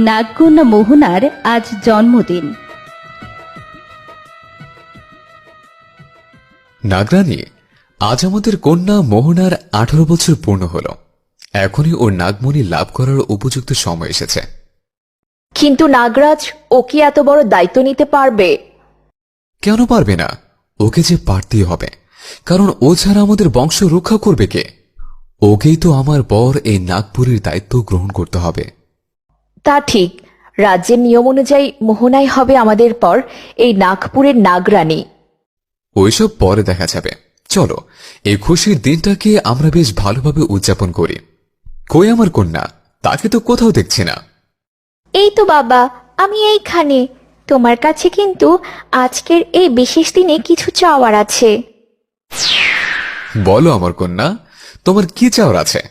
নাগকন্যা মোহনার আজ জন্মদিন। নাগরানী, আজ আমাদের কন্যা মোহনার 18 বছর পূর্ণ হল। এখনই ওর নাগমণি লাভ করার উপযুক্ত সময় এসেছে। কিন্তু নাগরাজ, ও কি এত বড় দায়িত্ব নিতে পারবে? কেন পারবে না? ওকে যে পারতেই হবে, কারণ ও ছাড়া আমাদের বংশ রক্ষা করবে কে? ওকেই তো আমার পর এই নাগপুরীর দায়িত্ব গ্রহণ করতে হবে। তা ঠিক, রাজ্যের নিয়ম অনুযায়ী মোহনাই হবে আমাদের পর এই নাগপুরের নাগরানী। ওইসব পরে দেখা যাবে। চলো, এই খুশির দিনটাকে আমরা বেশ ভালোভাবে উদযাপন করি। কই আমার কন্যা? তাকে তো কোথাও দেখছি না। এই তো বাবা, আমি এইখানে। তোমার কাছে কিন্তু আজকের এই বিশেষ দিনে কিছু চাওয়ার আছে। বলো আমার কন্যা, তোমার কি চাওয়ার আছে?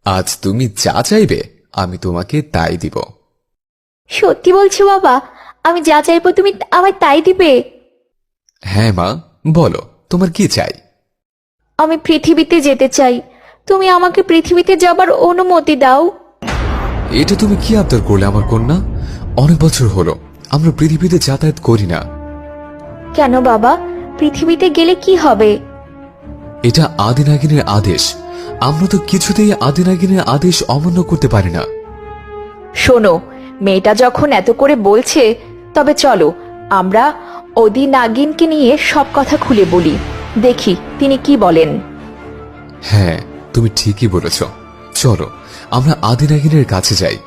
আজ তুমি যা চাইবে আমি তোমাকে তাই দিব। সত্যি বলছো বাবা? আমি যা চাইবো তুমি আমায় তাই দিবে? হ্যাঁ মা, বলো তোমার কি চাই? আমি পৃথিবীতে যেতে চাই। তুমি আমাকে পৃথিবীতে যাবার অনুমতি দাও। এটা তুমি কি আবদার করলে আমার কন্যা? অনেক বছর হলো আমরা পৃথিবীতে যাতায়াত করি না। কেন বাবা, পৃথিবীতে গেলে কি হবে? এটা আদিনাগিনের আদেশ। আমরা তো কিছুতেই আদিনাগিনের আদেশ অমান্য করতে পারি না। শোনো, মেয়েটা যখন এত করে বলছে, তবে চলো আমরা অদি নাগিনকে নিয়ে সব কথা খুলে বলি, দেখি তিনি কি বলেন। হ্যাঁ, তুমি ঠিকই বলেছ। চলো আমরা আদিনাগিনের কাছে যাই।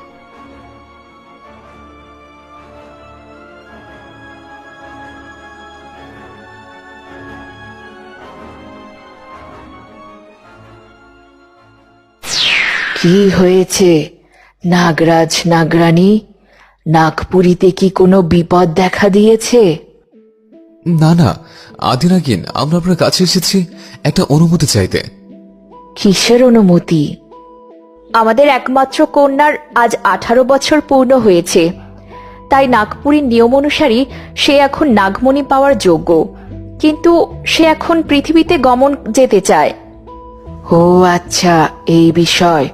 কি হয়েছে নাগরাজ, নাগরানী? নাগপুরীতে কি কোনো বিপদ দেখা দিয়েছে? না না আদিনাগিন, আমরা আপনার কাছে এসেছি একটা অনুমতি চাইতে। কিসের অনুমতি? আমাদের একমাত্র কন্যার আজ 18 বছর পূর্ণ হয়েছে, তাই নাগপুরীর নিয়ম অনুসারে সে এখন নাগমণি পাওয়ার যোগ্য, কিন্তু সে এখন পৃথিবীতে গমন যেতে চায়। ও আচ্ছা, এই বিষয়।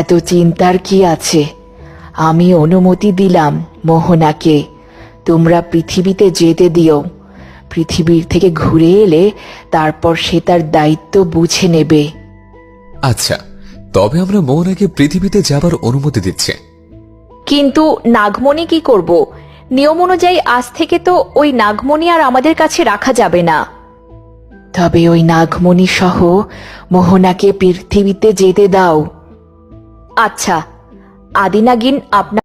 এত চিন্তার কি আছে? আমি অনুমতি দিলাম মোহনাকে, তোমরা পৃথিবীতে যেতে দিও। পৃথিবীর থেকে ঘুরে এলে তারপর সে তার দায়িত্ব বুঝে নেবে। আচ্ছা, তবে আমরা মোহনাকে পৃথিবীতে যাবার অনুমতি দিচ্ছি। কিন্তু নাগমণি কি করব? নিয়ম অনুযায়ী আজ থেকে তো ওই নাগমণি আর আমাদের কাছে রাখা যাবে না। তবে ওই নাগমণি সহ মোহনাকে পৃথিবীতে যেতে দাও। আচ্ছা, আদিনাগিন আপনার